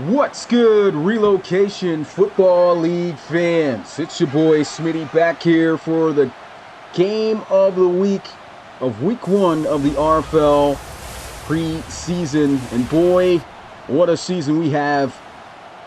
What's good, Relocation Football League fans? It's your boy Smitty back here for the game of the week of week 1 of the RFL preseason. And boy, what a season we have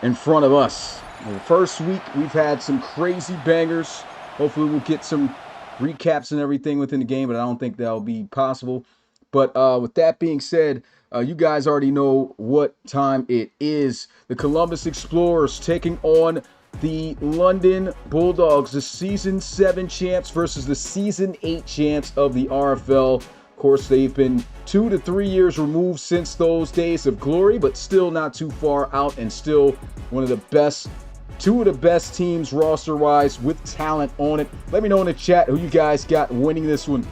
in front of us. The first week, we've had some crazy bangers. Hopefully we'll get some recaps and everything within the game, but I don't think that'll be possible. But with that being said, you guys already know what time it is. The Columbus Explorers taking on the London Bulldogs, the Season 7 champs versus the Season 8 champs of the RFL. Of course, they've been 2 to 3 years removed since those days of glory, but still not too far out and still one of the best, 2 of the best teams roster-wise with talent on it. Let me know in the chat who you guys got winning this one.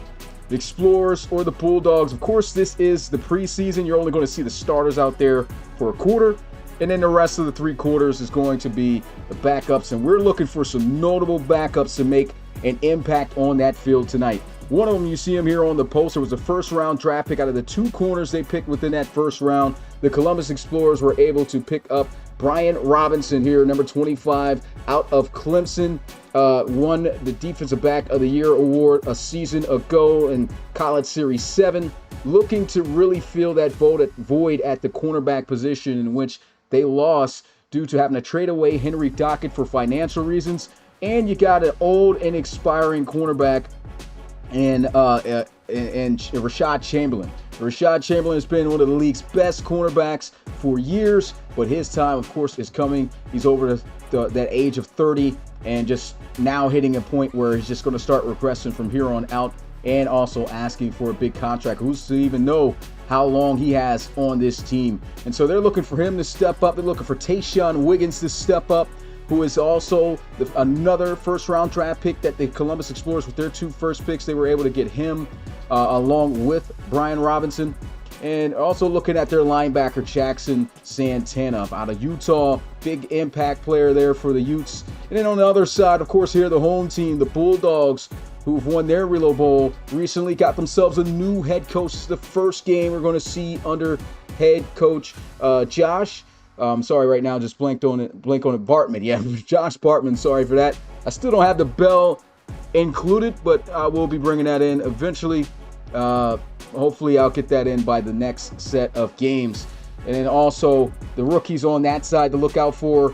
The Explorers or the Bulldogs. Of course, this is the preseason. You're only going to see the starters out there for a quarter, and then the rest of the 3 quarters is going to be the backups, and we're looking for some notable backups to make an impact on that field tonight. One of them, you see him here on the poster, was a first-round draft pick. Out of the 2 corners they picked within that first round, the Columbus Explorers were able to pick up Brian Robinson here, number 25, out of Clemson. Won the Defensive Back of the Year award a season ago in College Series 7. Looking to really fill that void at the cornerback position, in which they lost due to having to trade away Henry Dockett for financial reasons. And you got an old and expiring cornerback and Rashad Chamberlain. Rashad Chamberlain has been one of the league's best cornerbacks for years, but his time, of course, is coming. He's over that age of 30 and just now hitting a point where he's just going to start regressing from here on out, and also asking for a big contract. Who's to even know how long he has on this team? And so they're looking for him to step up. They're looking for Tayshawn Wiggins to step up, who is also another first-round draft pick that the Columbus Explorers, with their 2 first picks, they were able to get him along with Brian Robinson. And also looking at their linebacker, Jackson Santana out of Utah. Big impact player there for the Utes. And then on the other side, of course, here the home team, the Bulldogs, who've won their Relo Bowl, recently got themselves a new head coach. This is the first game we're going to see under head coach Josh. Sorry, right now, just blank on it. Bartman. Yeah, Josh Bartman. Sorry for that. I still don't have the bell included, but I will be bringing that in eventually. Hopefully I'll get that in by the next set of games. And then also the rookies on that side to look out for.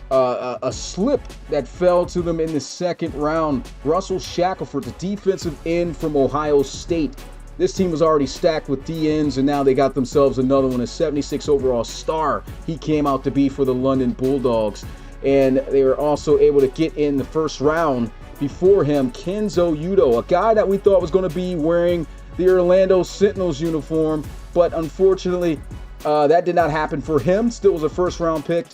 A slip that fell to them in the second round. Russell Shackelford, the defensive end from Ohio State. This team was already stacked with DNs, and now they got themselves another one, a 76 overall star. He came out to be for the London Bulldogs. And they were also able to get in the first round before him, Kenzo Udo, a guy that we thought was going to be wearing the Orlando Sentinels uniform, but unfortunately that did not happen for him. Still was a first round pick,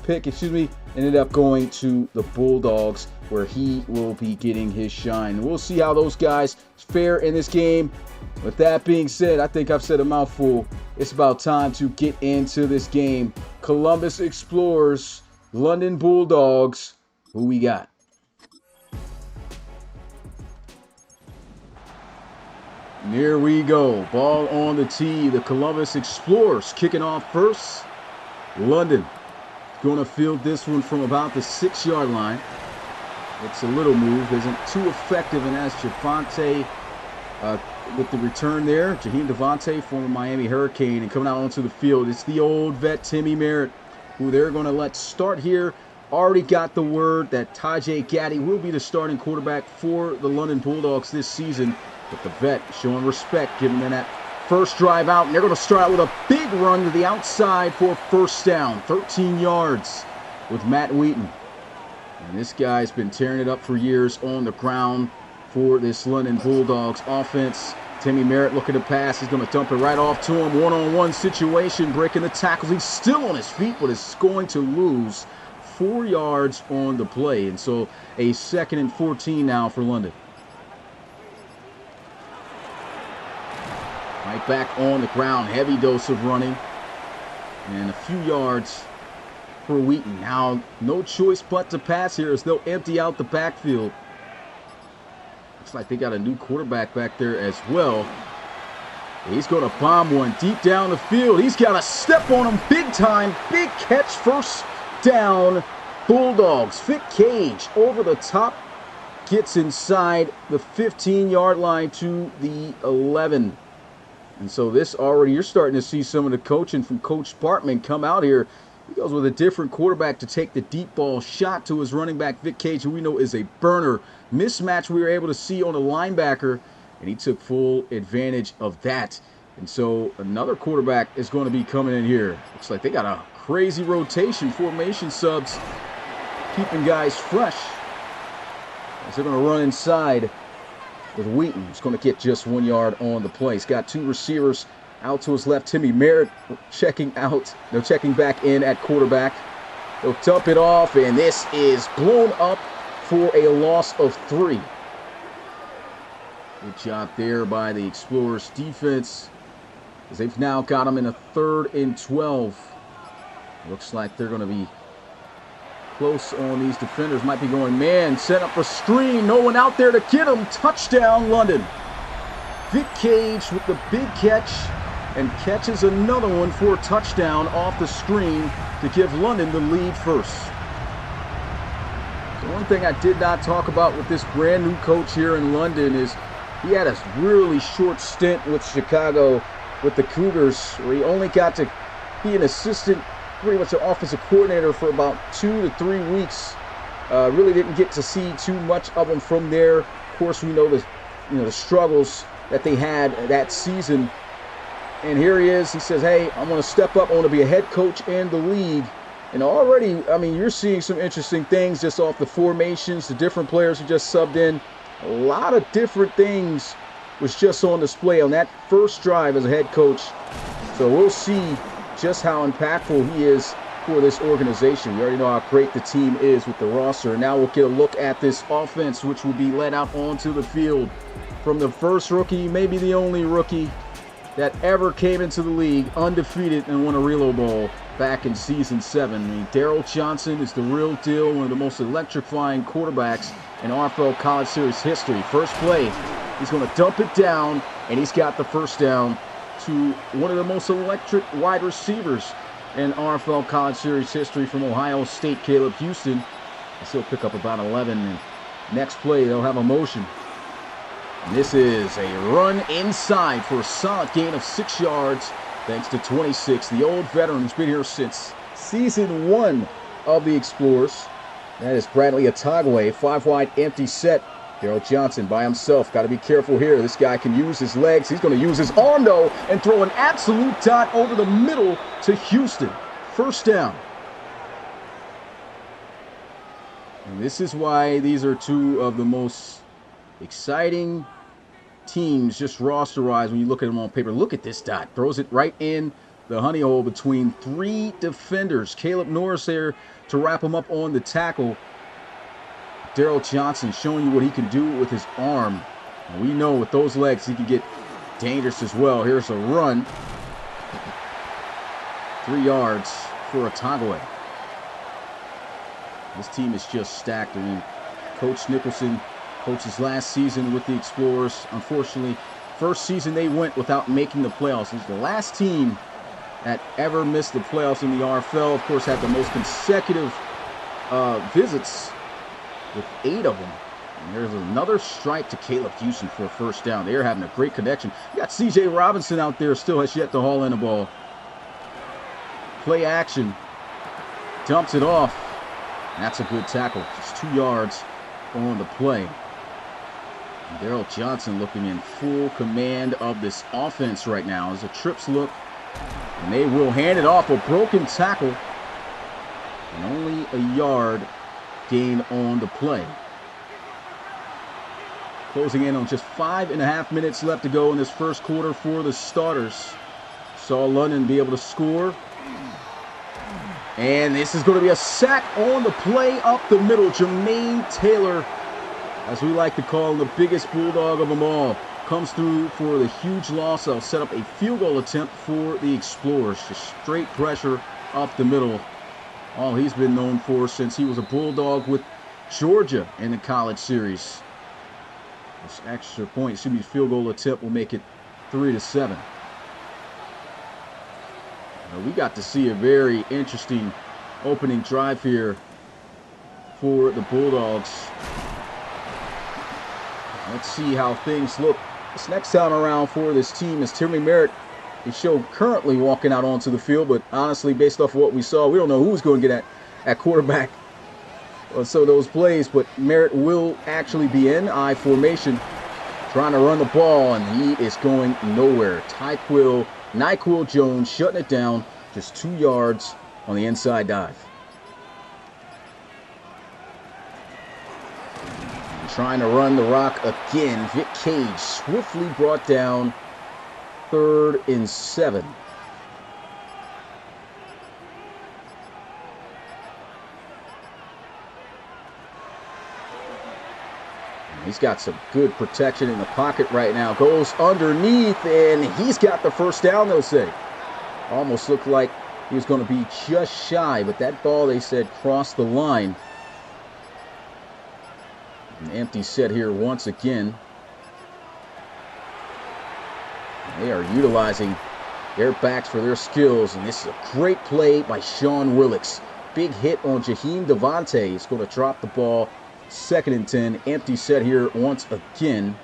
ended up going to the Bulldogs, where he will be getting his shine. We'll see how those guys fare in this game. With that being said, I think I've said a mouthful. It's about time to get into this game. Columbus Explorers, London Bulldogs. Who we got? And here we go. Ball on the tee. The Columbus Explorers kicking off first. London going to field this one from about the 6-yard line. It's a little move. Isn't too effective, and that's Javante with the return there. Jaheim Devontae, former Miami Hurricane, and coming out onto the field. It's the old vet Timmy Merritt, who they're going to let start here. Already got the word that Tajay Gaddy will be the starting quarterback for the London Bulldogs this season. But the vet showing respect, giving them that first drive out. And they're going to start out with a big run to the outside for first down. 13 yards with Matt Wheaton. And this guy's been tearing it up for years on the ground for this London Bulldogs offense. Timmy Merritt looking to pass. He's going to dump it right off to him. One-on-one situation, breaking the tackles. He's still on his feet, but is going to lose 4 yards on the play. And so a 2nd and 14 now for London. Right back on the ground. Heavy dose of running. And a few yards for Wheaton. Now, no choice but to pass here as they'll empty out the backfield. Looks like they got a new quarterback back there as well. He's going to bomb one deep down the field. He's got a step on him big time. Big catch, first down, Bulldogs. Vic Cage over the top. Gets inside the 15-yard line to the 11. And so this already, you're starting to see some of the coaching from Coach Bartman come out here. He goes with a different quarterback to take the deep ball shot to his running back, Vic Cage, who we know is a burner. Mismatch we were able to see on a linebacker, and he took full advantage of that. And so another quarterback is going to be coming in here. Looks like they got a crazy rotation, formation subs, keeping guys fresh. As they're going to run inside with Wheaton. He's going to get just 1 yard on the play. He's got two receivers out to his left. Timmy Merritt checking back in at quarterback. They'll dump it off, and this is blown up for a loss of 3. Good job there by the Explorers defense, as they've now got him in a 3rd and 12. Looks like they're going to be close on these defenders. Might be going man, set up a screen. No one out there to get him. Touchdown, London. Vic Cage with the big catch, and catches another one for a touchdown off the screen to give London the lead first. The one thing I did not talk about with this brand new coach here in London is he had a really short stint with Chicago with the Cougars, where he only got to be an assistant, pretty much an offensive coordinator, for about 2 to 3 weeks. Really didn't get to see too much of him from there. Of course, we know the struggles that they had that season. And here he is. He says, hey, I'm going to step up. I want to be a head coach in the league. And already, I mean, you're seeing some interesting things just off the formations, the different players who just subbed in. A lot of different things was just on display on that first drive as a head coach. So we'll see just how impactful he is for this organization. We already know how great the team is with the roster. And now we'll get a look at this offense, which will be led out onto the field from the first rookie, maybe the only rookie that ever came into the league undefeated and won a reload ball back in season 7. I mean, Daryl Johnson is the real deal, one of the most electrifying quarterbacks in RFL College Series history. First play, he's going to dump it down, and he's got the first down to one of the most electric wide receivers in RFL College Series history from Ohio State, Caleb Houston. He'll pick up about 11. And Next play, they'll have a motion. And this is a run inside for a solid gain of 6 yards, thanks to 26, the old veteran who's been here since season 1 of the Explorers. That is Bradley Atagwe, 5-wide empty set. Daryl Johnson by himself. Got to be careful here. This guy can use his legs. He's going to use his arm, though, and throw an absolute dot over the middle to Houston. First down. And this is why these are two of the most exciting teams, just roster-wise, when you look at them on paper. Look at this dot. Throws it right in the honey hole between 3 defenders. Caleb Norris there to wrap him up on the tackle. Daryl Johnson showing you what he can do with his arm. And we know with those legs he can get dangerous as well. Here's a run. 3 yards for Atagwe. This team is just stacked. I mean, Coach Nicholson coaches last season with the Explorers. Unfortunately, first season they went without making the playoffs. It was the last team that ever missed the playoffs in the RFL. Of course, had the most consecutive visits with 8 of them. And there's another strike to Caleb Houston for a first down. They're having a great connection. You got C.J. Robinson out there, still has yet to haul in the ball. Play action. Dumps it off. And that's a good tackle. Just 2 yards on the play. Daryl Johnson looking in full command of this offense right now. As the trips look, and they will hand it off. A broken tackle. And only a yard gain on the play. Closing in on just 5.5 minutes left to go in this first quarter for the starters. Saw London be able to score. And this is going to be a sack on the play up the middle. Jermaine Taylor, as we like to call him, the biggest Bulldog of them all, comes through for the huge loss. They'll set up a field goal attempt for the Explorers. Just straight pressure up the middle. All he's been known for since he was a Bulldog with Georgia in the college series. This extra point, field goal attempt will make it 3-7. We got to see a very interesting opening drive here for the Bulldogs. Let's see how things look this next time around for this team, as Timmy Merritt is currently walking out onto the field, but honestly, based off of what we saw, we don't know who's going to get at quarterback on some of those plays, but Merritt will actually be in I formation, trying to run the ball, and he is going nowhere. NyQuil Jones shutting it down, just 2 yards on the inside dive. And trying to run the rock again. Vic Cage swiftly brought down, 3rd and 7. He's got some good protection in the pocket right now. Goes underneath, and he's got the first down, they'll say. Almost looked like he was going to be just shy, but that ball, they said, crossed the line. An empty set here once again. They are utilizing their backs for their skills, and this is a great play by Sean Willix. Big hit on Jaheim Devontae. He's going to drop the ball. 2nd and 10, empty set here once again.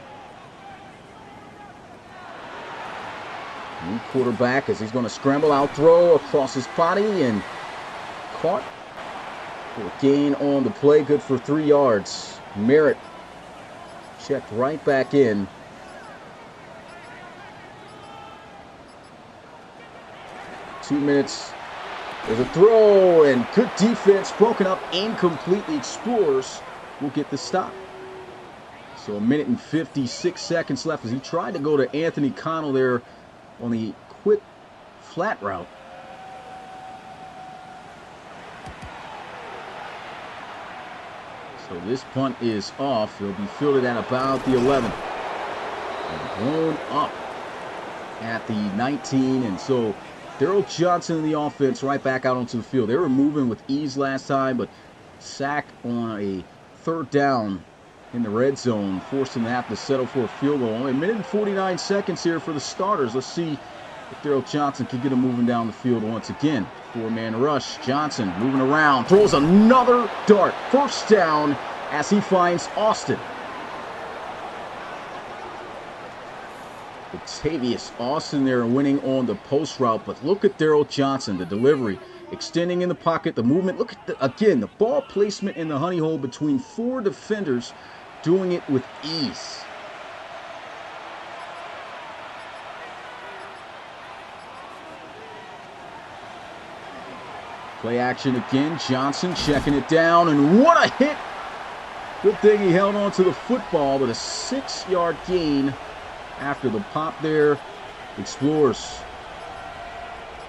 New quarterback as he's going to scramble out, throw across his body, and caught for a gain on the play. Good for 3 yards. Merritt checked right back in. Two minutes. There's a throw, and good defense, broken up, incomplete. The Explorers will get the stop. So 1 minute and 56 seconds left as he tried to go to Anthony Connell there on the quick flat route. So this punt is off. It'll be fielded at about the 11. And blown up at the 19, and so Daryl Johnson in the offense right back out onto the field. They were moving with ease last time, but sack on a 3rd down in the red zone forced them to have to settle for a field goal. Only 1 minute and 49 seconds here for the starters. Let's see if Daryl Johnson can get them moving down the field once again. 4-man rush. Johnson moving around, throws another dart. First down as he finds Austin. Octavius Austin there winning on the post route, but look at Daryl Johnson, the delivery, extending in the pocket, the movement. Look at, again, the ball placement in the honey hole between 4 defenders, doing it with ease. Play action again, Johnson checking it down, and what a hit! Good thing he held on to the football, but a 6-yard gain after the pop there. Explorers,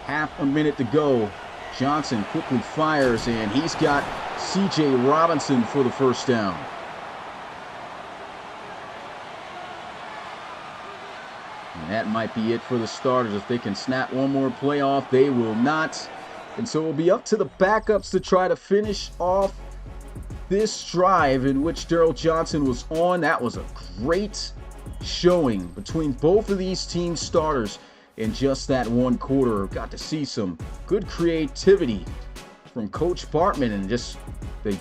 half a minute to go. Johnson quickly fires, and he's got C.J. Robinson for the first down. And that might be it for the starters. If they can snap one more play off, they will not. And so it will be up to the backups to try to finish off this drive in which Daryl Johnson was on. That was a great showing between both of these team starters in just that one quarter. Got to see some good creativity from Coach Bartman and just the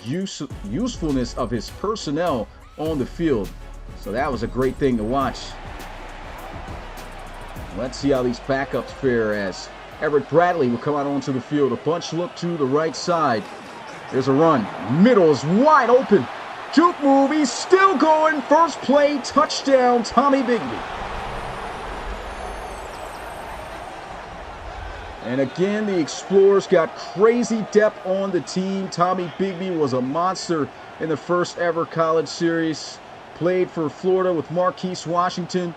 usefulness of his personnel on the field. So that was a great thing to watch. Let's see how these backups fare as Everett Bradley will come out onto the field. A bunch look to the right side. There's a run. Middle is wide open. Juke move. He's still going. First play, touchdown, Tommy Bigby. And again, the Explorers got crazy depth on the team. Tommy Bigby was a monster in the first ever college series. Played for Florida with Marquise Washington.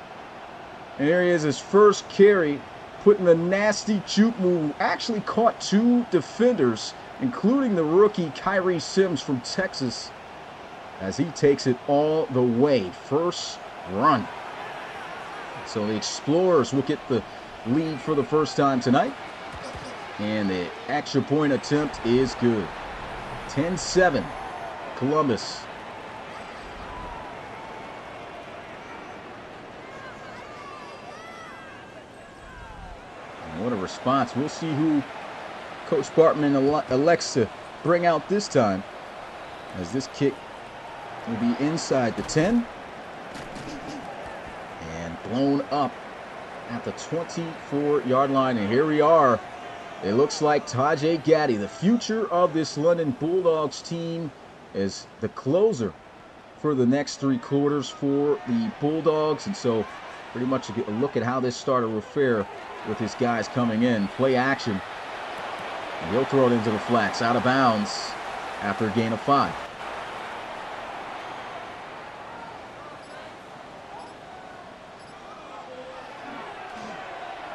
And there he is, his first carry, putting the nasty juke move. Actually caught 2 defenders, including the rookie Kyrie Sims from Texas, as he takes it all the way. First run. So the Explorers will get the lead for the first time tonight. And the extra point attempt is good. 10-7, Columbus. And what a response. We'll see who Coach Bartman elects to bring out this time, as this kick will be inside the 10 and blown up at the 24-yard line. And here we are. It looks like Tajay Gaddy, the future of this London Bulldogs team, is the closer for the next 3 quarters for the Bulldogs. And so pretty much a look at how this starter will fare with his guys coming in. Play action. And he'll throw it into the flats, out of bounds after a gain of 5.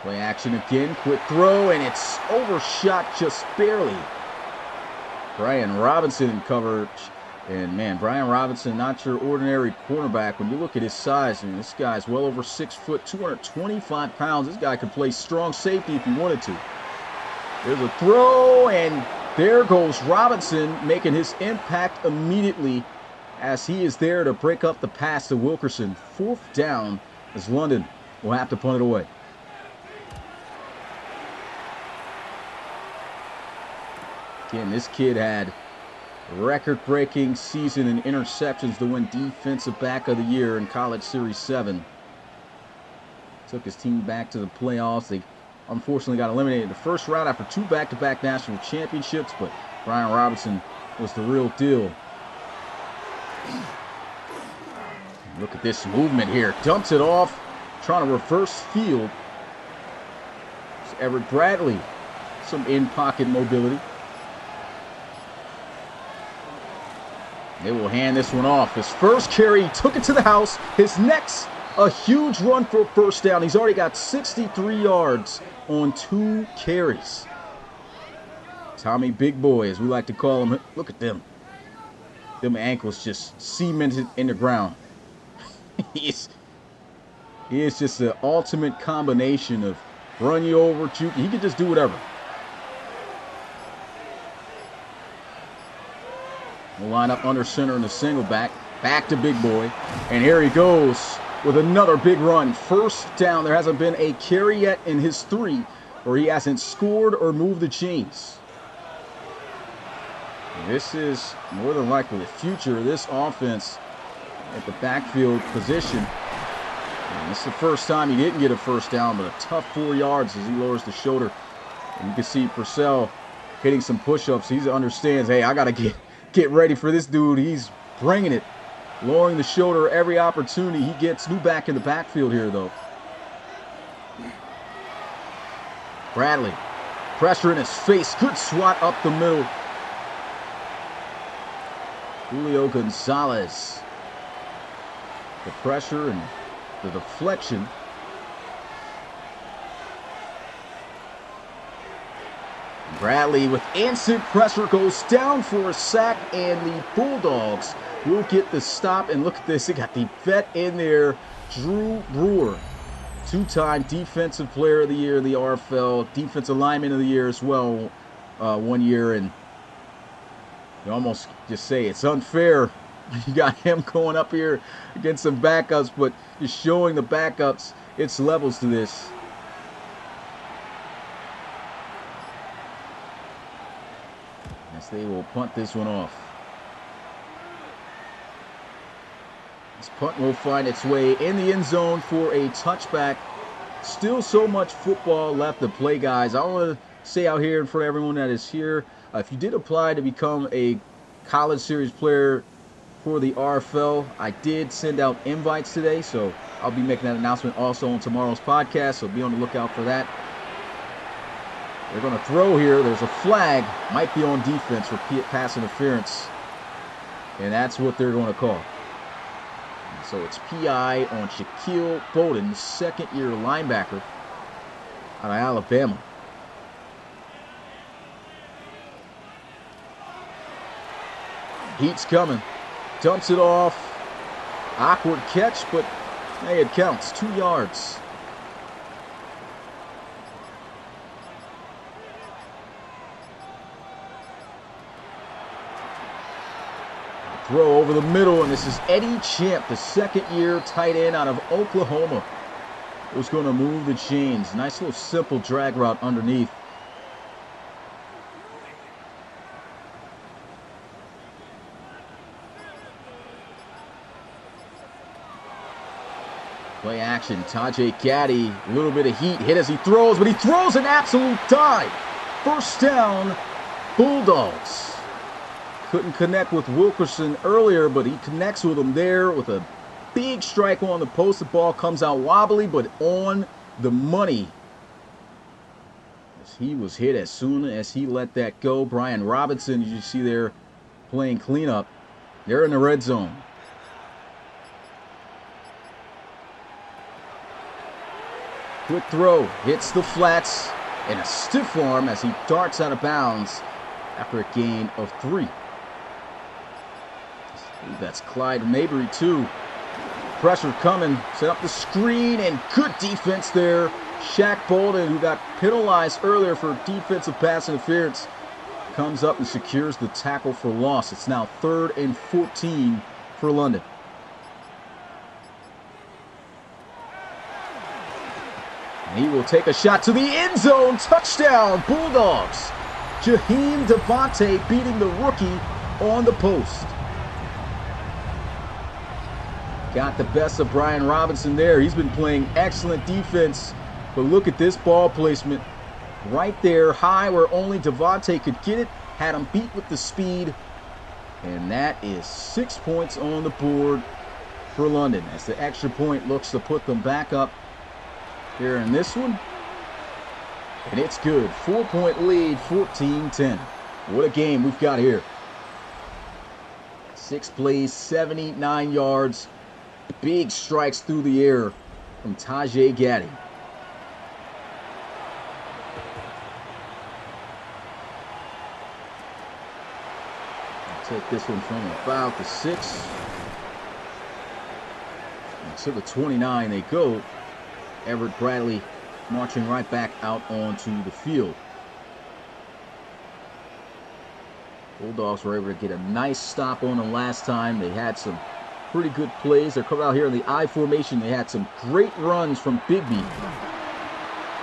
Play action again, quick throw, and it's overshot just barely. Brian Robinson in coverage, and man, Brian Robinson, not your ordinary cornerback. When you look at his size, I mean, this guy's well over 6 foot, 225 pounds. This guy could play strong safety if he wanted to. There's a throw, and there goes Robinson, making his impact immediately as he is there to break up the pass to Wilkerson. 4th down as London will have to punt it away. Again, this kid had a record-breaking season in interceptions to win Defensive Back of the Year in College Series 7. Took his team back to the playoffs. They unfortunately got eliminated in the first round after 2 back-to-back national championships, but Brian Robinson was the real deal. Look at this movement here. Dumps it off, trying to reverse field. It's Everett Bradley. Some in-pocket mobility. They will hand this one off. His first carry, he took it to the house. His next, a huge run for a first down. He's already got 63 yards on 2 carries. Tommy Big Boy, as we like to call him. Look at them. Them ankles just cemented in the ground. He is just the ultimate combination of run you over, juke. He can just do whatever. We'll line up under center in the single back. Back to Big Boy. And here he goes with another big run. First down. There hasn't been a carry yet in his 3 where he hasn't scored or moved the chains. This is more than likely the future of this offense at the backfield position. And this is the first time he didn't get a first down, but a tough 4 yards as he lowers the shoulder. And you can see Purcell hitting some push-ups. He understands, hey, I got to get ready for this dude. He's bringing it, lowering the shoulder every opportunity he gets. New back in the backfield here, though. Bradley, pressure in his face. Good swat up the middle. Julio Gonzalez. The pressure and the deflection. Bradley with instant pressure goes down for a sack, and the Bulldogs will get the stop. And look at this, they got the vet in there, Drew Brewer, 2-time Defensive Player of the Year in the RFL, Defensive Lineman of the Year as well, 1 year. And you almost just say it's unfair. You got him going up here against some backups, but just showing the backups it's levels to this. They will punt this one off. This punt will find its way in the end zone for a touchback. Still so much football left to play, guys. I want to say out here in front of everyone that is here, if you did apply to become a college series player for the RFL, I did send out invites today, so I'll be making that announcement also on tomorrow's podcast, so be on the lookout for that. They're going to throw here. There's a flag. Might be on defense for pass interference. And that's what they're going to call. So it's PI on Shaquille Bowden, second-year linebacker out of Alabama. Heat's coming. Dumps it off. Awkward catch, but hey, it counts. 2 yards. Throw over the middle, and this is Eddie Champ, the second-year tight end out of Oklahoma, who's going to move the chains. Nice little simple drag route underneath. Play action, Tajay Gaddy, a little bit of heat, hit as he throws, but he throws an absolute dive. First down, Bulldogs. Couldn't connect with Wilkerson earlier, but he connects with him there with a big strike on the post. The ball comes out wobbly, but on the money. As he was hit as soon as he let that go. Brian Robinson, you see there, playing cleanup. They're in the red zone. Quick throw, hits the flats, and a stiff arm as he darts out of bounds after a gain of 3. That's Clyde Mabry too. Pressure coming, set up the screen, and good defense there. Shaq Bolden, who got penalized earlier for defensive pass interference, comes up and secures the tackle for loss. It's now 3rd and 14 for London. And he will take a shot to the end zone. Touchdown, Bulldogs. Jaheim Devontae beating the rookie on the post. Got the best of Brian Robinson there. He's been playing excellent defense. But look at this ball placement. Right there, high where only Devontae could get it. Had him beat with the speed. And that is 6 points on the board for London, as the extra point looks to put them back up here in this one. And it's good. 4-point lead, 14-10. What a game we've got here. 6 plays, 79 yards. Big strikes through the air from Tajay Gaddy. I'll take this one from about the 6. And to the 29 they go. Everett Bradley marching right back out onto the field. Bulldogs were able to get a nice stop on them last time. They had some pretty good plays. They're coming out here in the I formation. They had some great runs from Bigby.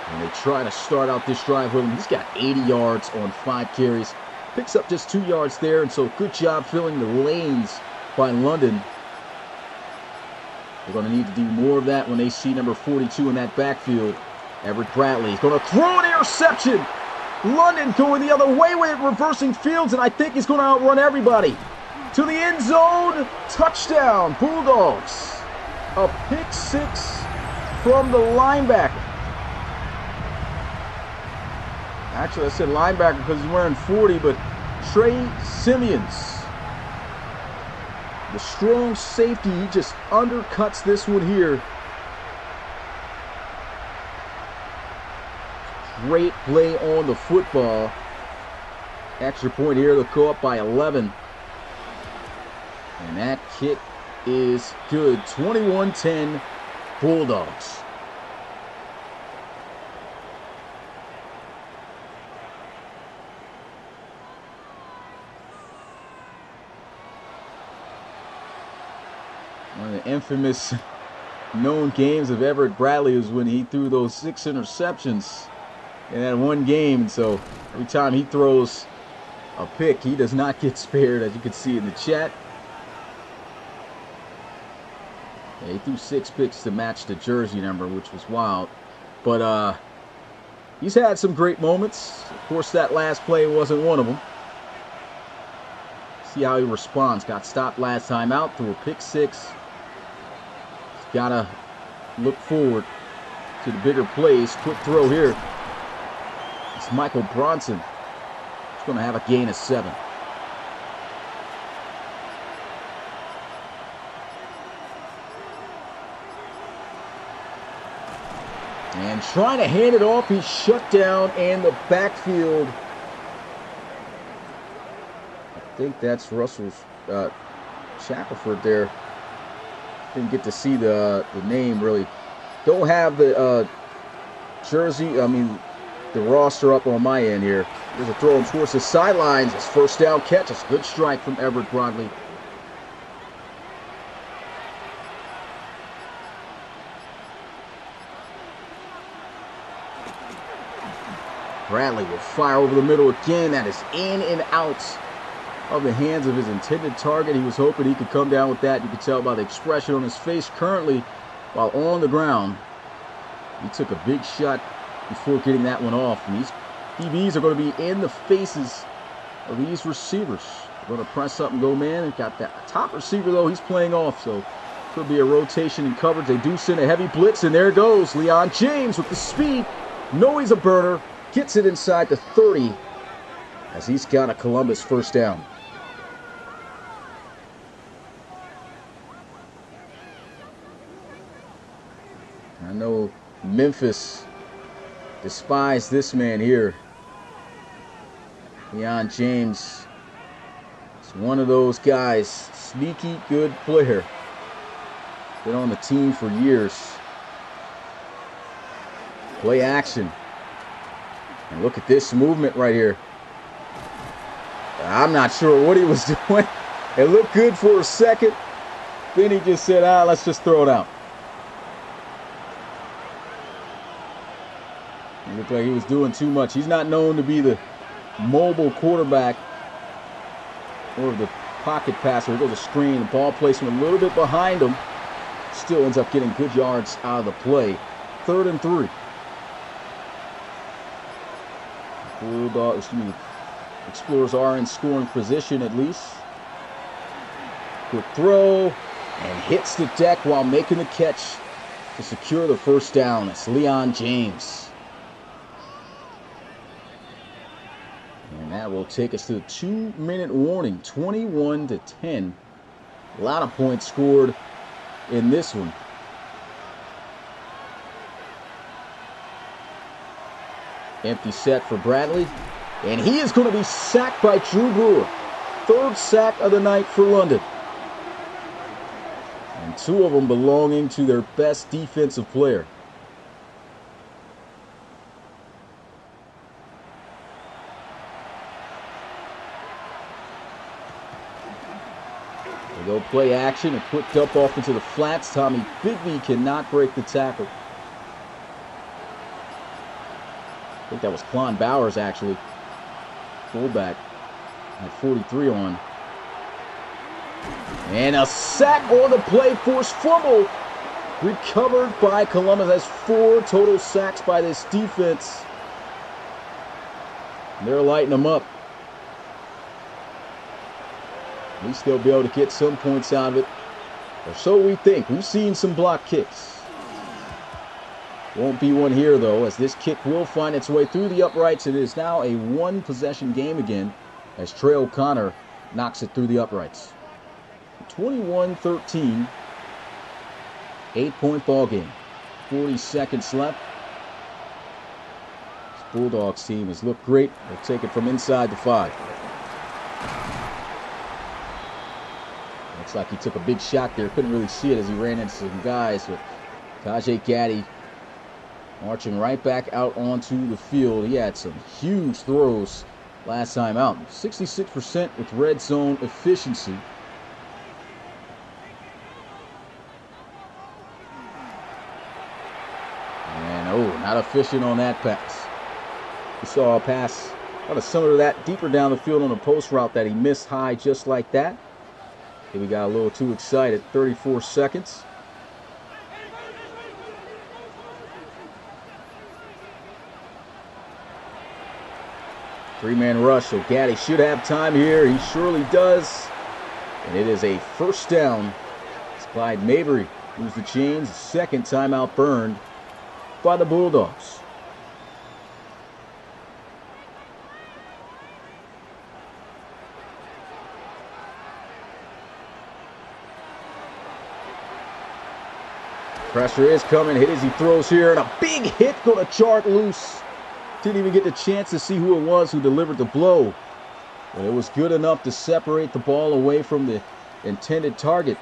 And they try to start out this drive with him. He's got 80 yards on 5 carries. Picks up just 2 yards there, and so good job filling the lanes by London. They're going to need to do more of that when they see number 42 in that backfield. Everett Bradley is going to throw an interception. London going the other way with it, reversing fields, and I think he's going to outrun everybody. To the end zone, touchdown, Bulldogs. A pick six from the linebacker. Actually, I said linebacker because he's wearing 40, but Trey Simeons, the strong safety, he just undercuts this one here. Great play on the football. Extra point here, they'll go up by 11. And that kick is good. 21-10 Bulldogs. One of the infamous known games of Everett Bradley was when he threw those 6 interceptions in that one game. And so every time he throws a pick, he does not get spared, as you can see in the chat. Yeah, he threw 6 picks to match the jersey number, which was wild. But he's had some great moments. Of course, that last play wasn't one of them. See how he responds. Got stopped last time out, threw a pick 6. He's got to look forward to the bigger plays. Quick throw here. It's Michael Bronson. He's going to have a gain of 7. And trying to hand it off, he's shut down in the backfield. I think that's Russell's Shackelford there. Didn't get to see the name really. Don't have the jersey, the roster up on my end here. There's a throw towards the sidelines. It's first down catch. It's a good strike from Everett Bradley. Bradley will fire over the middle again. That is in and out of the hands of his intended target. He was hoping he could come down with that. You could tell by the expression on his face currently while on the ground. He took a big shot before getting that one off. And these DBs are going to be in the faces of these receivers. They're going to press up and go man. And got that top receiver, though, he's playing off. So could be a rotation in coverage. They do send a heavy blitz, and there goes Leon James with the speed. No, he's a burner. Gets it inside the 30 as he's got a Columbus first down. I know Memphis despised this man here. Leon James is one of those guys, sneaky good player. Been on the team for years. Play action. And look at this movement right here. I'm not sure what he was doing. It looked good for a second. Then he just said, let's just throw it out. It looked like he was doing too much. He's not known to be the mobile quarterback or the pocket passer. He goes a screen, the ball placement a little bit behind him. Still ends up getting good yards out of the play. 3rd and 3. Explorers are in scoring position at least. Quick throw and hits the deck while making the catch to secure the first down. It's Leon James. And that will take us to the 2-minute warning. 21-10. A lot of points scored in this one. Empty set for Bradley. And he is going to be sacked by Drew Brewer. 3rd sack of the night for London. And 2 of them belonging to their best defensive player. They go play action. A quick dump off into the flats. Tommy Bigby cannot break the tackle. I think that was Klon Bowers, actually. Fullback. At 43 on. And a sack on the play, forced fumble. Recovered by Columbus. That's 4 total sacks by this defense. They're lighting them up. At least they'll be able to get some points out of it. Or so we think. We've seen some block kicks. Won't be one here, though, as this kick will find its way through the uprights. It is now a 1-possession game again, as Trey O'Connor knocks it through the uprights. 21-13. 8-point ball game. 40 seconds left. This Bulldogs team has looked great. They'll take it from inside the 5. Looks like he took a big shot there. Couldn't really see it as he ran into some guys. But Tajay Gaddy marching right back out onto the field. He had some huge throws last time out. 66% with red zone efficiency. And not efficient on that pass. We saw a pass kind of similar to that deeper down the field on a post route that he missed high just like that. We got a little too excited. 34 seconds. Three-man rush, so Gaddy should have time here. He surely does. And it is a first down. It's Clyde Mabry moves the chains. Second timeout burned by the Bulldogs. Pressure is coming. Hit as he throws here. And a big hit going to chart loose. Didn't even get the chance to see who it was who delivered the blow. But it was good enough to separate the ball away from the intended target.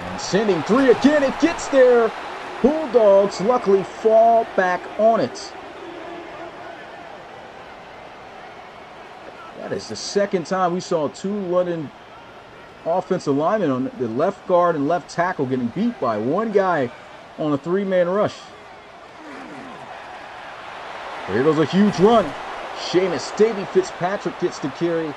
And sending 3 again. It gets there. Bulldogs luckily fall back on it. That is the second time we saw 2 London offensive linemen on the left guard and left tackle getting beat by one guy on a 3-man rush. Here goes a huge run. Seamus Davey Fitzpatrick gets the carry.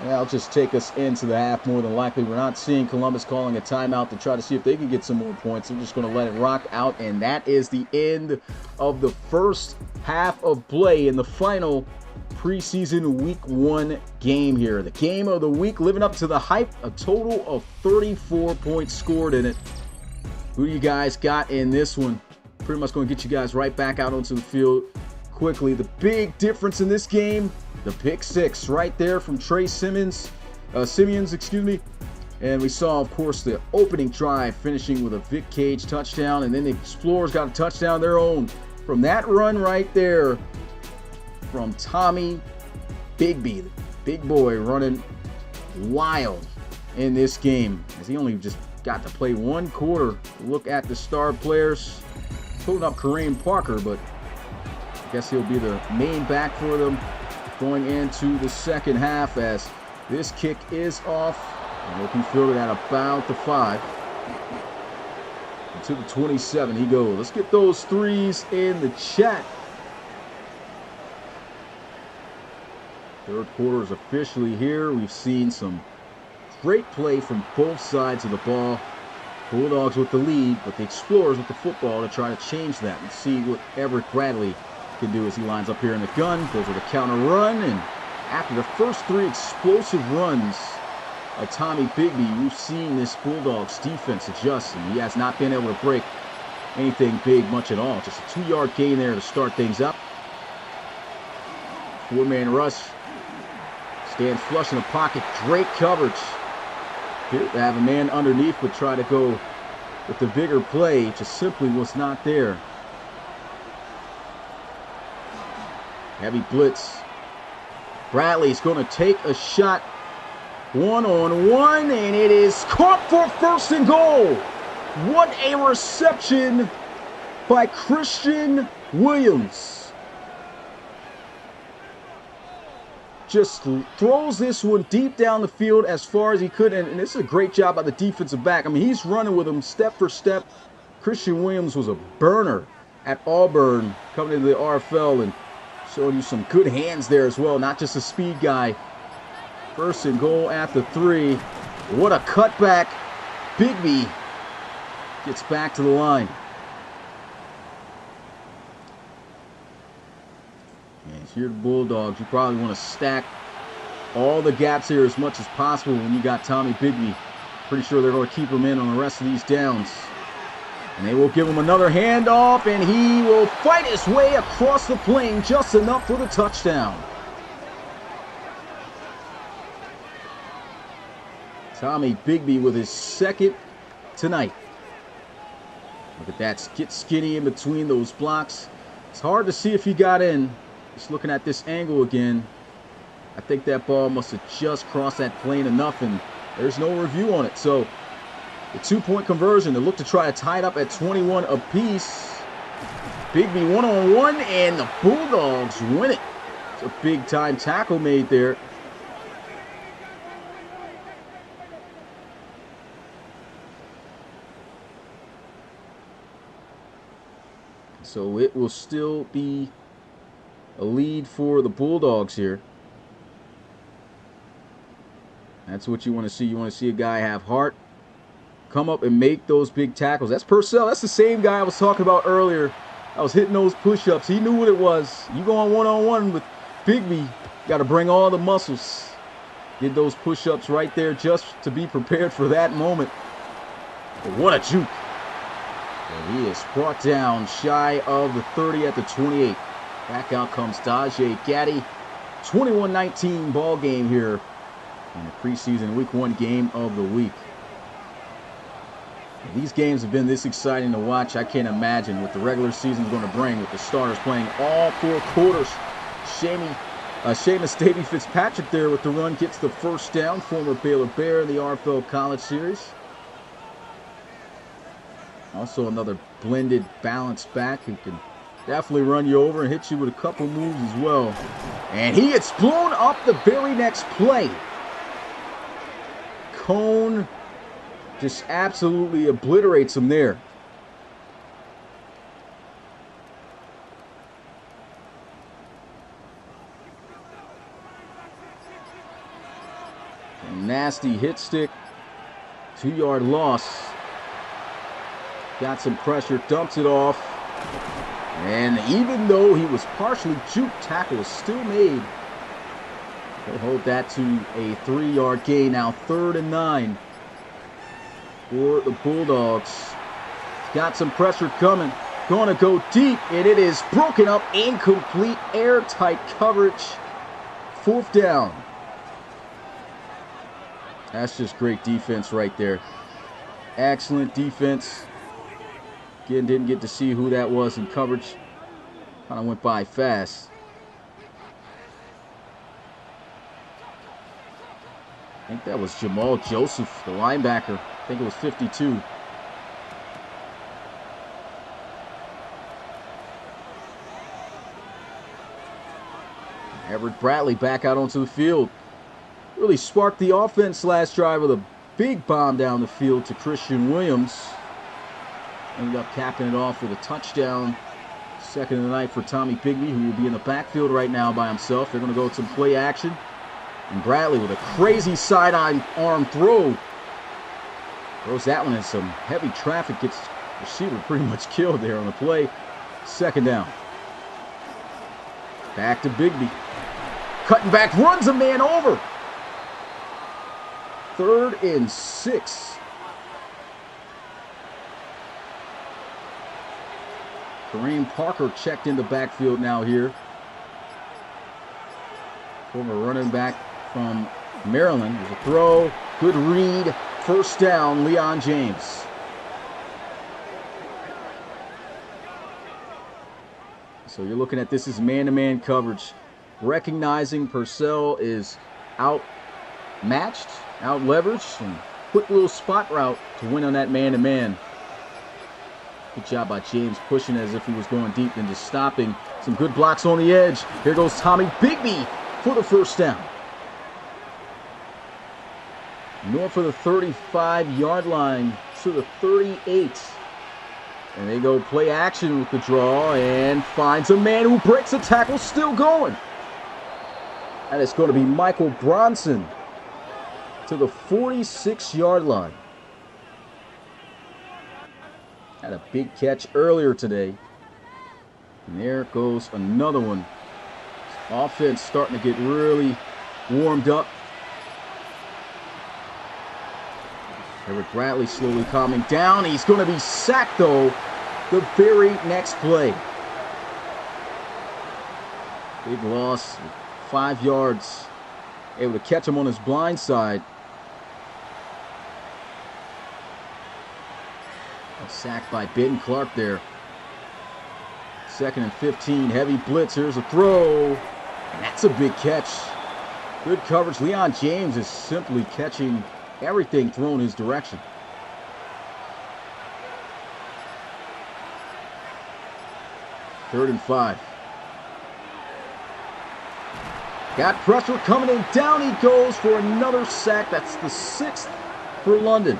And that'll just take us into the half more than likely. We're not seeing Columbus calling a timeout to try to see if they can get some more points. They're just going to let it rock out. And that is the end of the first half of play in the final preseason week 1 game here. The game of the week, living up to the hype. A total of 34 points scored in it. Who do you guys got in this one? Pretty much going to get you guys right back out onto the field quickly. The big difference in this game, the pick 6 right there from Trey Simmons, excuse me. And we saw, of course, the opening drive finishing with a Vic Cage touchdown, and then the Explorers got a touchdown of their own from that run right there from Tommy Bigby, the big boy running wild in this game, as he only just got to play 1 quarter. Look at the star players. Pulling up Kareem Parker, but I guess he'll be the main back for them going into the second half, as this kick is off and will be fielded at about the 5. And to the 27 he goes. Let's get those 3s in the chat. Third quarter is officially here. We've seen some great play from both sides of the ball. Bulldogs with the lead, but the Explorers with the football to try to change that and see what Everett Bradley can do as he lines up here in the gun. Goes with a counter run, and after the first 3 explosive runs by Tommy Bigby, we've seen this Bulldogs defense adjust, and he has not been able to break anything big much at all. Just a 2-yard gain there to start things up. 4-man rush. Stands flush in the pocket. Great coverage. Here to have a man underneath, but try to go with the bigger play. Just simply was not there. Heavy blitz. Bradley's going to take a shot. 1-on-1, and it is caught for first and goal. What a reception by Christian Williams. Just throws this one deep down the field as far as he could, and this is a great job by the defensive back. I mean, he's running with him step for step. Christian Williams was a burner at Auburn coming into the RFL and Showing you some good hands there as well, not just a speed guy. First and goal at the 3. What a cutback. Bigby gets back to the line. And here the Bulldogs, you probably want to stack all the gaps here as much as possible when you got Tommy Bigby. Pretty sure they're going to keep him in on the rest of these downs. And they will give him another handoff, and he will fight his way across the plane just enough for the touchdown. Tommy Bigby with his second tonight. Look at that, get skinny in between those blocks. It's hard to see if he got in. Just looking at this angle again. I think that ball must have just crossed that plane enough, and there's no review on it. So the 2-point conversion, they look to try to tie it up at 21 apiece. Bigby one-on-one, and the Bulldogs win it. It's a big-time tackle made there. So it will still be a lead for the Bulldogs here. That's what you want to see. You want to see a guy have heart, come up and make those big tackles. That's Purcell. That's the same guy I was talking about earlier. I was hitting those push-ups. He knew what it was. You go on one-on-one with Bigby, got to bring all the muscles. Did those push-ups right there just to be prepared for that moment. But what a juke. And he is brought down shy of the 30 at the 28. Back out comes Dajay Gaddy. 21-19 ball game here in the preseason week 1 game of the week. These games have been this exciting to watch. I can't imagine what the regular season is going to bring with the starters playing all 4 quarters. Seamus Davey Fitzpatrick there with the run gets the first down. Former Baylor Bear in the RFL College Series. Also another blended balance back who can definitely run you over and hit you with a couple moves as well. And he gets blown up the very next play. Cone just absolutely obliterates him there. A nasty hit stick. 2-yard loss. Got some pressure, dumps it off. And even though he was partially juked, tackle is still made. They'll hold that to a 3-yard gain. Now 3rd and 9 for the Bulldogs. Got some pressure coming. Going to go deep, and it is broken up. Incomplete, airtight coverage. 4th down. That's just great defense right there. Excellent defense. Again, didn't get to see who that was in coverage. Kind of went by fast. I think that was Jamal Joseph, the linebacker. I think it was 52. Everett Bradley back out onto the field. Really sparked the offense last drive with a big bomb down the field to Christian Williams. Ended up capping it off with a touchdown. 2nd of the night for Tommy Bigby, who will be in the backfield right now by himself. They're going to go to some play action. And Bradley with a crazy sidearm throw. Throws that one in some heavy traffic. Gets the receiver pretty much killed there on the play. 2nd down. Back to Bigby. Cutting back, runs a man over. 3rd and 6. Kareem Parker checked in the backfield now here. Former running back from Maryland. There's a throw. Good read. 1st down, Leon James. So you're looking at this as man-to-man coverage. Recognizing Purcell is outmatched, out-leveraged, and quick little spot route to win on that man-to-man. Good job by James pushing as if he was going deep and just stopping. Some good blocks on the edge. Here goes Tommy Bigby for the 1st down. North of the 35-yard line to the 38. And they go play action with the draw and finds a man who breaks a tackle, still going. And it's going to be Michael Bronson to the 46-yard line. Had a big catch earlier today. And there goes another one. Offense starting to get really warmed up. Eric Bradley slowly calming down. He's going to be sacked, though, the very next play. Big loss, 5 yards. Able to catch him on his blind side. Sacked by Ben Clark there. 2nd and 15, heavy blitz. Here's a throw, and that's a big catch. Good coverage. Leon James is simply catching everything thrown his direction. Third and 5. Got pressure coming in. Down he goes for another sack. That's the 6th for London.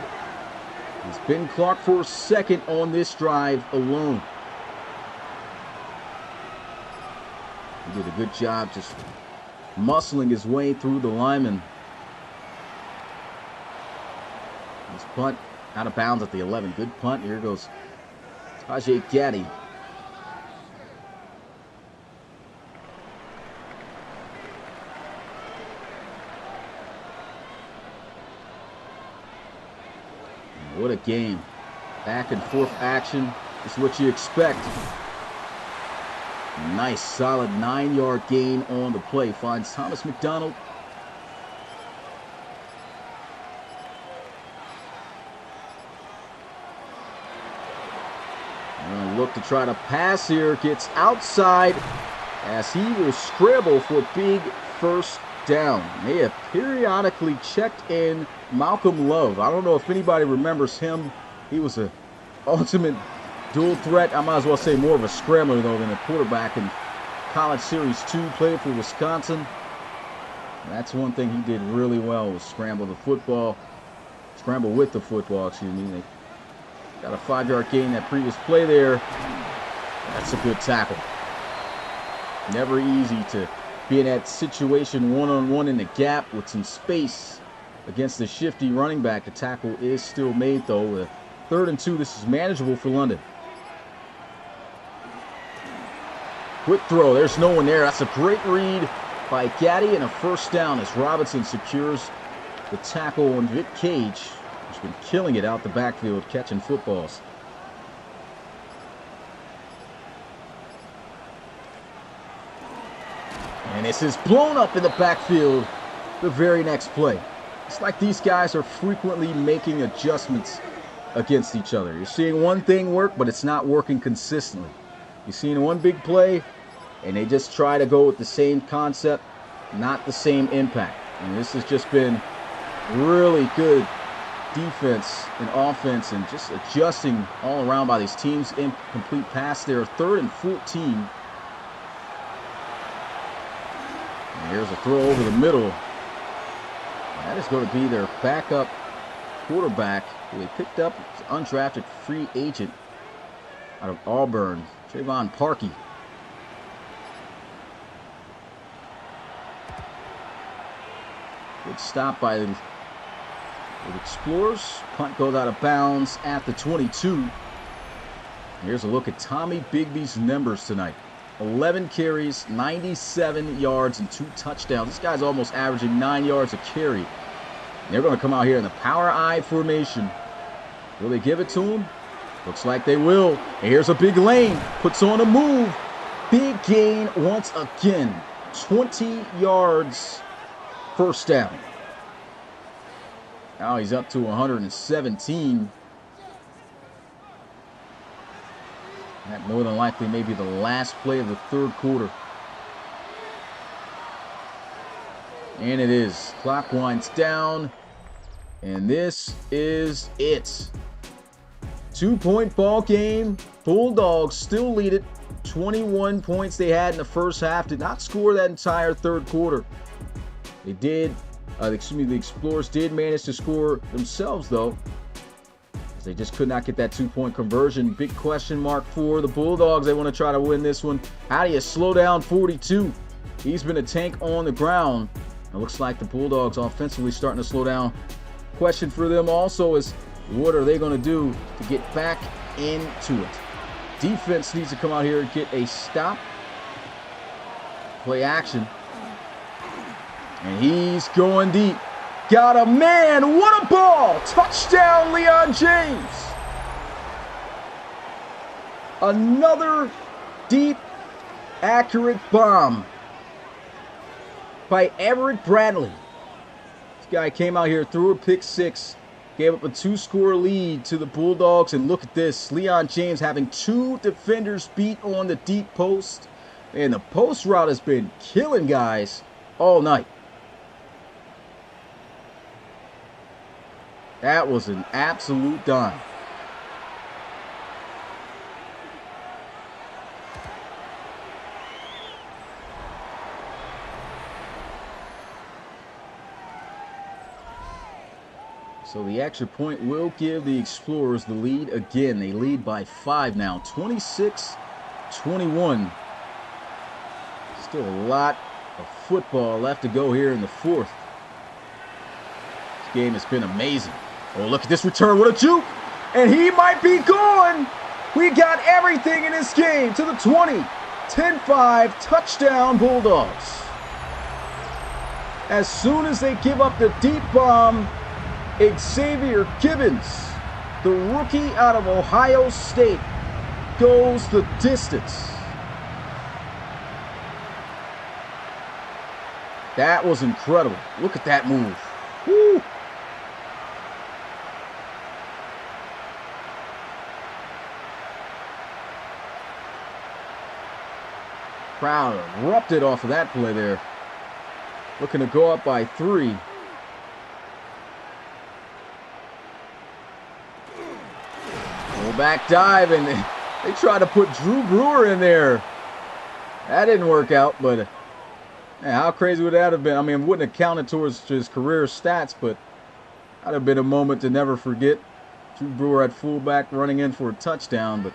It's Ben Clark for 2nd on this drive alone. He did a good job just muscling his way through the lineman. This punt out of bounds at the 11. Good punt. Here goes Tajay Gaddy. What a game. Back and forth action is what you expect. Nice, solid 9-yard gain on the play. Finds Thomas McDonald. Look to try to pass here. Gets outside as he will scramble for a big first down. They have periodically checked in Malcolm Love. I don't know if anybody remembers him. He was an ultimate dual threat. I might as well say more of a scrambler, though, than a quarterback in College Series 2. Played for Wisconsin. And that's one thing he did really well, was scramble with the football, excuse me. They got a 5-yard gain that previous play there. That's a good tackle. Never easy to be in that situation one-on-one in the gap with some space against the shifty running back. The tackle is still made, though. 3rd and 2, this is manageable for London. Quick throw, there's no one there. That's a great read by Gaddy, and a first down as Robinson secures the tackle on Vic Cage, who's been killing it out the backfield, catching footballs. And this is blown up in the backfield the very next play. It's like these guys are frequently making adjustments against each other. You're seeing one thing work, but it's not working consistently. You're seeing one big play, and they just try to go with the same concept, not the same impact. And this has just been really good defense and offense and just adjusting all around by these teams. Incomplete pass there, 3rd and 14. And here's a throw over the middle. That is going to be their backup quarterback, who they picked up, undrafted free agent out of Auburn, Trayvon Parkey. Good stop by the Explorers. Punt goes out of bounds at the 22. Here's a look at Tommy Bigby's numbers tonight. 11 carries, 97 yards, and 2 touchdowns. This guy's almost averaging 9 yards a carry. And they're going to come out here in the power I formation. Will they give it to him? Looks like they will. And here's a big lane. Puts on a move. Big gain once again. 20 yards. First down. Now he's up to 117. That more than likely may be the last play of the 3rd quarter. And it is. Clock winds down. And this is it. 2-point ball game. Bulldogs still lead it. 21 points they had in the first half. Did not score that entire 3rd quarter. They did. The Explorers did manage to score themselves, though. They just could not get that 2-point conversion. Big question mark for the Bulldogs. They want to try to win this one. How do you slow down 42? He's been a tank on the ground. It looks like the Bulldogs offensively starting to slow down. Question for them also is, what are they going to do to get back into it? Defense needs to come out here and get a stop. Play action. And he's going deep. Got a man. What a ball. Touchdown, Leon James. Another deep, accurate bomb by Everett Bradley. This guy came out here, threw a pick six, gave up a 2-score lead to the Bulldogs. And look at this. Leon James having 2 defenders beat on the deep post. And the post route has been killing guys all night. That was an absolute dime. So the extra point will give the Explorers the lead again. They lead by 5 now, 26-21. Still a lot of football left to go here in the fourth. This game has been amazing. Oh, look at this return. What a juke. And he might be gone. We got everything in this game to the 20. 10-5 touchdown Bulldogs. As soon as they give up the deep bomb, Xavier Gibbons, the rookie out of Ohio State, goes the distance. That was incredible. Look at that move. Woo. Crowd erupted off of that play there. Looking to go up by 3. Back dive, and they tried to put Drew Brewer in there. That didn't work out, but man, how crazy would that have been? I mean, it wouldn't have counted towards his career stats, but that'd have been a moment to never forget. Drew Brewer at fullback running in for a touchdown, but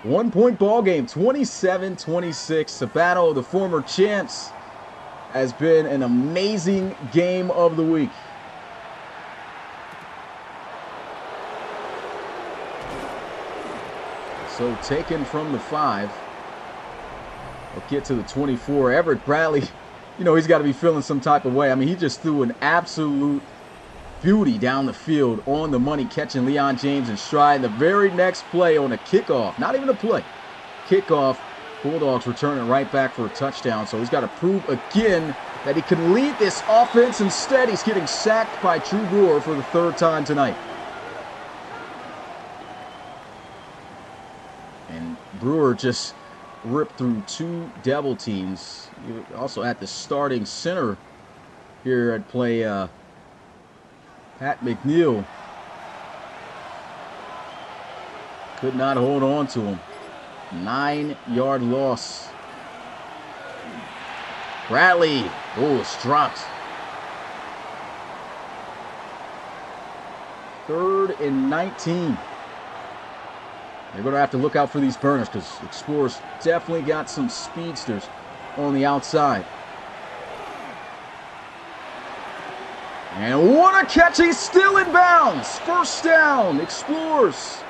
1-point ball game, 27-26. The battle of the former champs has been an amazing game of the week. So taken from the 5. We'll get to the 24. Everett Bradley, you know, he's got to be feeling some type of way. I mean, he just threw an absolute beauty down the field on the money, catching Leon James in stride. The very next play on a kickoff, not even a play, kickoff, Bulldogs return it right back for a touchdown. So he's got to prove again that he can lead this offense. Instead, he's getting sacked by Drew Brewer for the 3rd time tonight. Brewer just ripped through 2 double teams. You also at the starting center here at play, Pat McNeil. Could not hold on to him. 9-yard loss. Bradley. Oh, it's dropped. 3rd and 19. They're going to have to look out for these burners because Explorers definitely got some speedsters on the outside. And what a catch. He's still in bounds. First down, Explorers.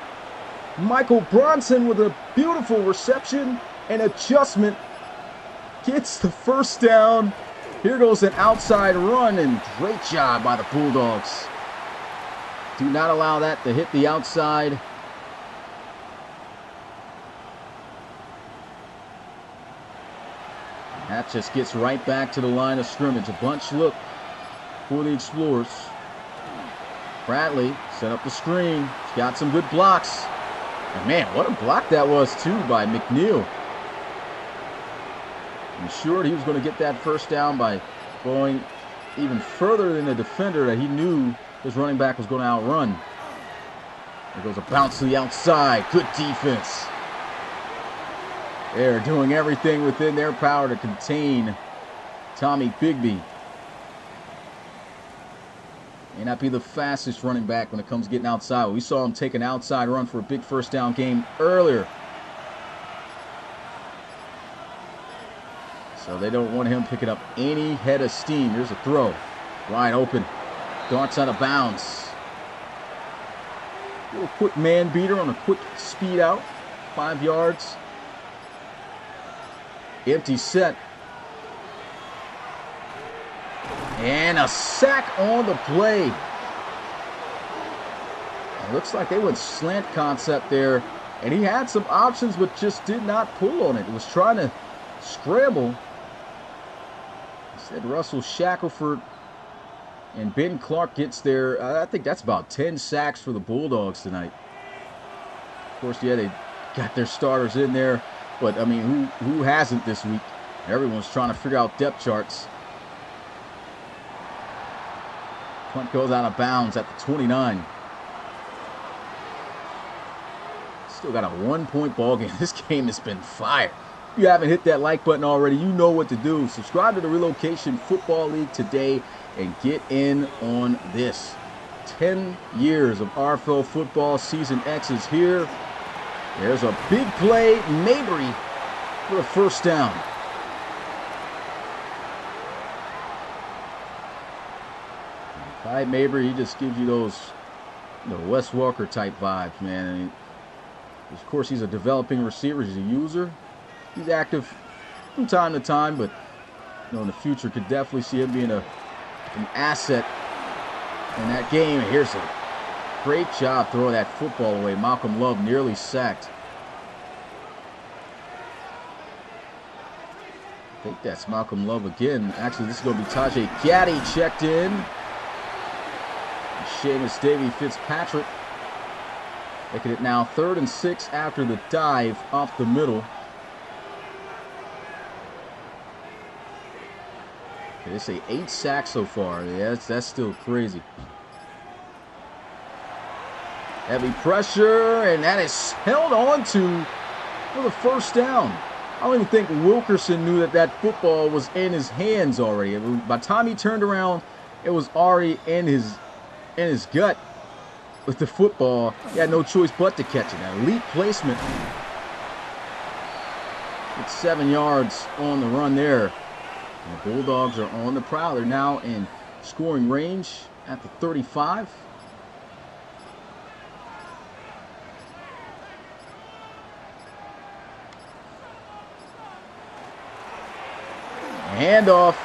Michael Bronson with a beautiful reception and adjustment. Gets the first down. Here goes an outside run, and great job by the Bulldogs. Do not allow that to hit the outside. That just gets right back to the line of scrimmage. A bunch look for the Explorers. Bradley set up the screen. He's got some good blocks. And man, what a block that was too by McNeil. Ensured he was going to get that first down by going even further than the defender that he knew his running back was going to outrun. There goes a bounce to the outside. Good defense. They're doing everything within their power to contain Tommy Bigby. May not be the fastest running back when it comes to getting outside. We saw him take an outside run for a big first down game earlier. So they don't want him picking up any head of steam. Here's a throw. Wide open. Darts out of bounds. A little quick man beater on a quick speed out. 5 yards. Empty set. And a sack on the play. It looks like they went slant concept there. And he had some options but just did not pull on it. He was trying to scramble. Instead, Russell Shackelford and Ben Clark gets there. I think that's about 10 sacks for the Bulldogs tonight. Of course, yeah, they got their starters in there. But, I mean, who hasn't this week? Everyone's trying to figure out depth charts. Punt goes out of bounds at the 29. Still got a 1-point ball game. This game has been fire. If you haven't hit that like button already, you know what to do. Subscribe to the Relocation Football League today and get in on this. 10 years of RFL football. Season X is here. There's a big play. Mabry for a first down. Ty Mabry, he just gives you those Wes Walker type vibes, man. I mean, of course, he's a developing receiver. He's a user. He's active from time to time, but in the future could definitely see him being an asset in that game. And here's a great job throwing that football away. Malcolm Love nearly sacked. I think that's Malcolm Love again. Actually, this is going to be Tajay Gaddy checked in. Seamus Davey Fitzpatrick making it now 3rd and 6 after the dive off the middle. They say 8 sacks so far. Yeah, that's still crazy. Heavy pressure, and that is held on to for the first down. I don't even think Wilkerson knew that football was in his hands already. By the time he turned around, it was already in his gut with the football. He had no choice but to catch it. An elite placement. It's 7 yards on the run there. And the Bulldogs are on the prowl. They're now in scoring range at the 35. Handoff.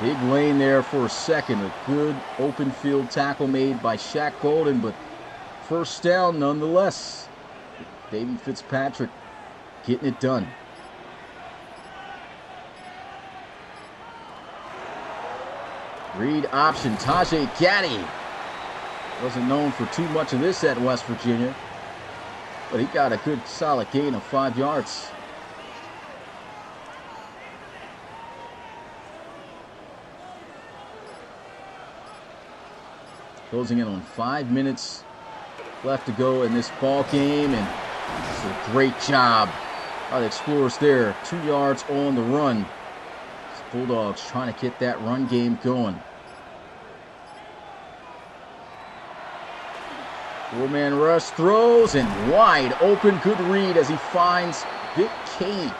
Big lane there for a second. A good open field tackle made by Shaq Bolden, but first down nonetheless. Davey Fitzpatrick getting it done. Read option, Tajay Gaddy. Wasn't known for too much of this at West Virginia, but he got a good solid gain of 5 yards. Closing in on 5 minutes left to go in this ball game, and it's a great job by the Explorers there. 2 yards on the run. Bulldogs trying to get that run game going. 4-man rush, throws, and wide open. Good read as he finds Vic Cage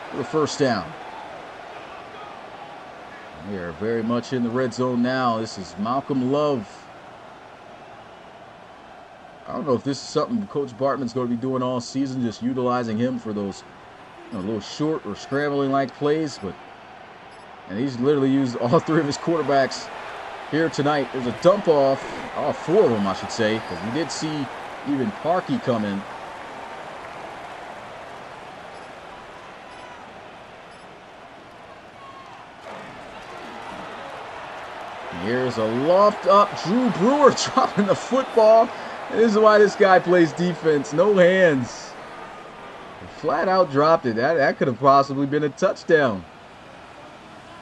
for the first down. We are very much in the red zone now. This is Malcolm Love. I don't know if this is something Coach Bartman's going to be doing all season, just utilizing him for those little short or scrambling-like plays, but he's literally used all 3 of his quarterbacks here tonight. There's a dump off, all 4 of them, I should say, because we did see even Parkey come in. Here's a loft up. Drew Brewer dropping the football. And this is why this guy plays defense. No hands. Flat out dropped it. That could have possibly been a touchdown.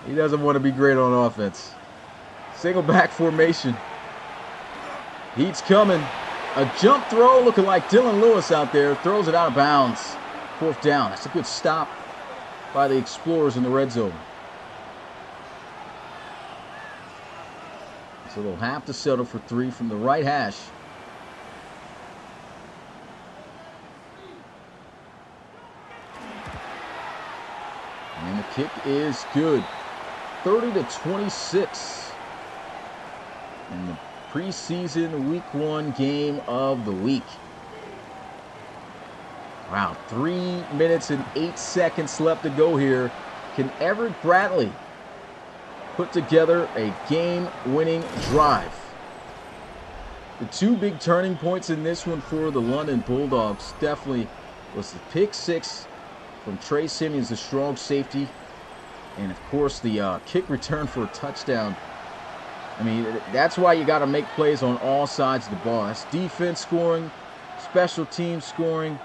He doesn't want to be great on offense. Single back formation. Heat's coming. A jump throw looking like Dylan Lewis out there. Throws it out of bounds. 4th down. That's a good stop by the Explorers in the red zone. So they'll have to settle for 3 from the right hash. And the kick is good. 30-26 in the preseason week 1 game of the week. Wow, 3 minutes and 8 seconds left to go here. Can Everett Bradley put together a game-winning drive? The 2 big turning points in this one for the London Bulldogs definitely was the pick 6 from Trey Simeons, the strong safety, and of course the kick return for a touchdown. I mean, that's why you got to make plays on all sides of the ball. That's defense scoring, special teams scoring,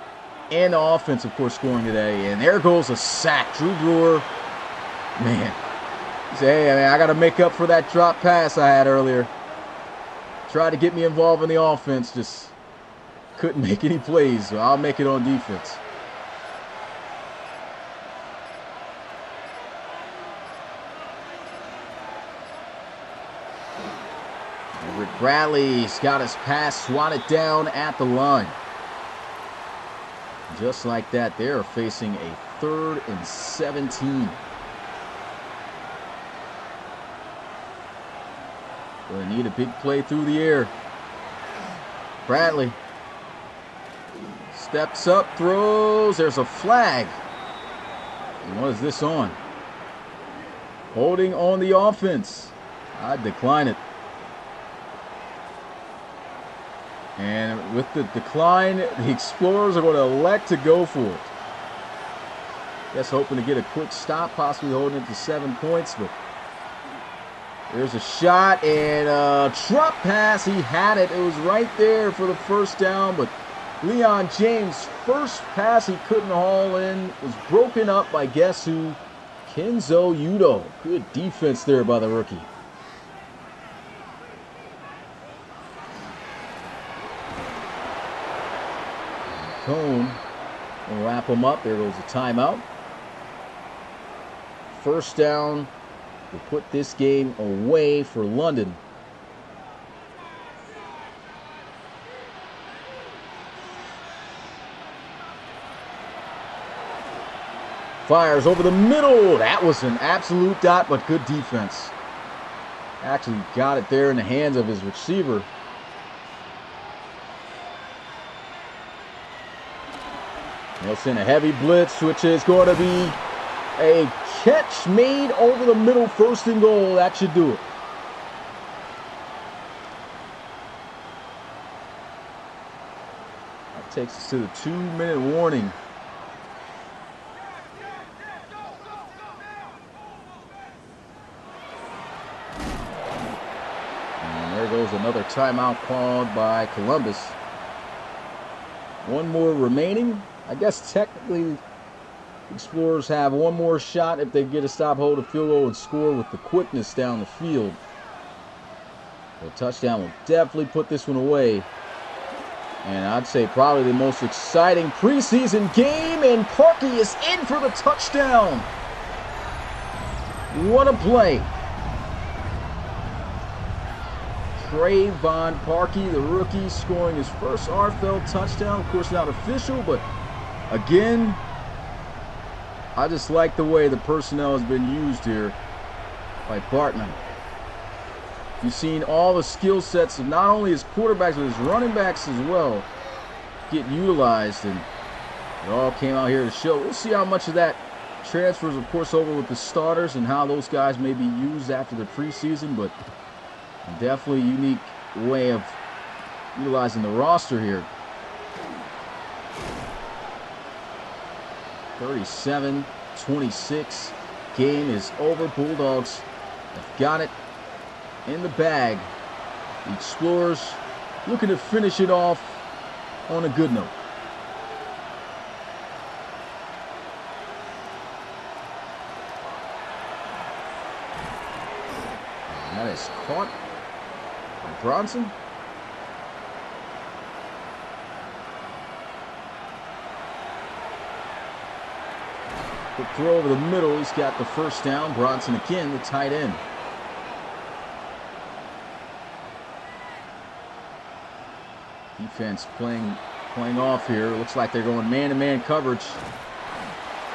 and the offense, of course, scoring today. And there goes a sack. Drew Brewer, man, he said, hey, I got to make up for that drop pass I had earlier. Tried to get me involved in the offense, just couldn't make any plays, so I'll make it on defense. Everett Bradley's got his pass swatted down at the line. Just like that, they're facing a 3rd and 17. They need a big play through the air. Bradley steps up, throws. There's a flag. And what is this on? Holding on the offense. I'd decline it. And with the decline, the Explorers are going to elect to go for it. Guess hoping to get a quick stop, possibly holding it to 7 points, but there's a shot and a drop pass. He had it. It was right there for the first down, but Leon James' first pass he couldn't haul in was broken up by guess who? Kenzo Udo. Good defense there by the rookie. Cone will wrap him up. There goes a timeout. First down will put this game away for London. Fires over the middle. That was an absolute dot, but good defense. Actually got it there in the hands of his receiver. Nelson, a heavy blitz, which is going to be a catch made over the middle, 1st and goal. That should do it. That takes us to the 2-minute warning. And there goes another timeout called by Columbus. 1 more remaining. I guess technically Explorers have 1 more shot if they get a stop, hold a field goal, and score with the quickness down the field. A touchdown will definitely put this one away. And I'd say probably the most exciting preseason game, and Parkey is in for the touchdown. What a play. Trayvon Parkey, the rookie, scoring his first RFL touchdown. Of course, not official, but again, I just like the way the personnel has been used here by Bartman. You've seen all the skill sets of not only his quarterbacks, but his running backs as well get utilized, and it all came out here to show. We'll see how much of that transfers, of course, over with the starters and how those guys may be used after the preseason, but definitely a unique way of utilizing the roster here. 37-26. Game is over. Bulldogs have got it in the bag. The Explorers looking to finish it off on a good note. And that is caught by Bronson. Quick throw over the middle. He's got the first down. Bronson again, the tight end. Defense playing off here. Looks like they're going man-to-man coverage.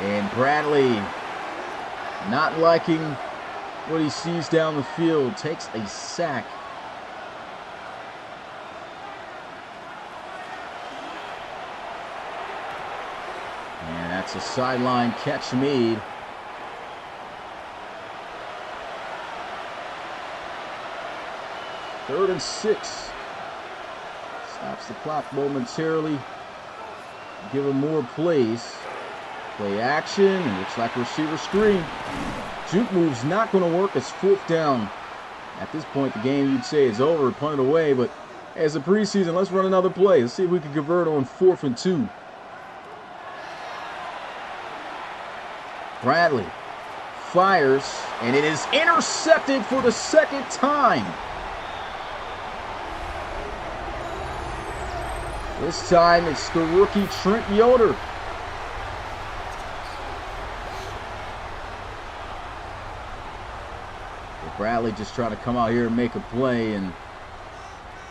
And Bradley, not liking what he sees down the field, takes a sack. And that's a sideline catch made. Third and 6. Stops the clock momentarily. Give him more plays. Play action. It looks like receiver screen. Juke move's not going to work. It's 4th down. At this point, the game you'd say is over. Punt it away. But as a preseason, let's run another play. Let's see if we can convert on 4th and 2. Bradley fires, and it is intercepted for the 2nd time. This time it's the rookie Trent Yoder. Bradley just trying to come out here and make a play, and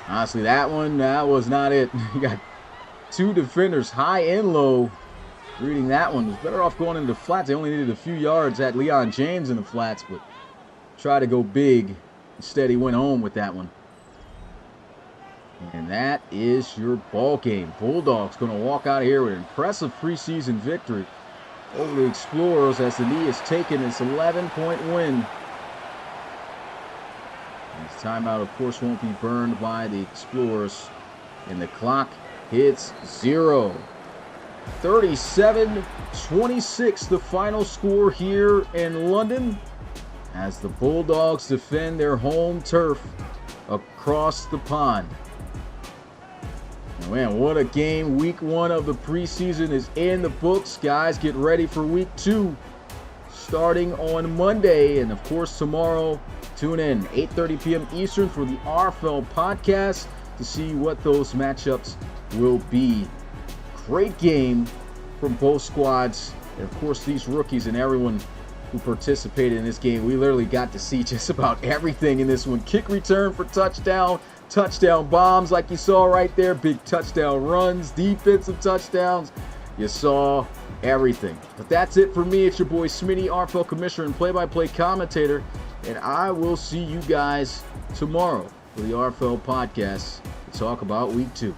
honestly, that was not it. You got 2 defenders, high and low, reading that one. Was better off going into the flats. They only needed a few yards. Had Leon James in the flats, but tried to go big. Instead, he went home with that one. And that is your ball game. Bulldogs going to walk out of here with an impressive preseason victory over the Explorers as the knee is taken. Its 11-point win. This timeout, of course, won't be burned by the Explorers. And the clock hits 0. 37-26, the final score here in London as the Bulldogs defend their home turf across the pond. And man, what a game. Week 1 of the preseason is in the books. Guys, get ready for week 2 starting on Monday. And of course, tomorrow, tune in 8:30 p.m. Eastern for the RFL podcast to see what those matchups will be. Great game from both squads. And of course, these rookies and everyone who participated in this game, we literally got to see just about everything in this one. Kick return for touchdown, touchdown bombs like you saw right there, big touchdown runs, defensive touchdowns. You saw everything. But that's it for me. It's your boy Smitty, RFL Commissioner and play-by-play commentator. And I will see you guys tomorrow for the RFL podcast to talk about week 2.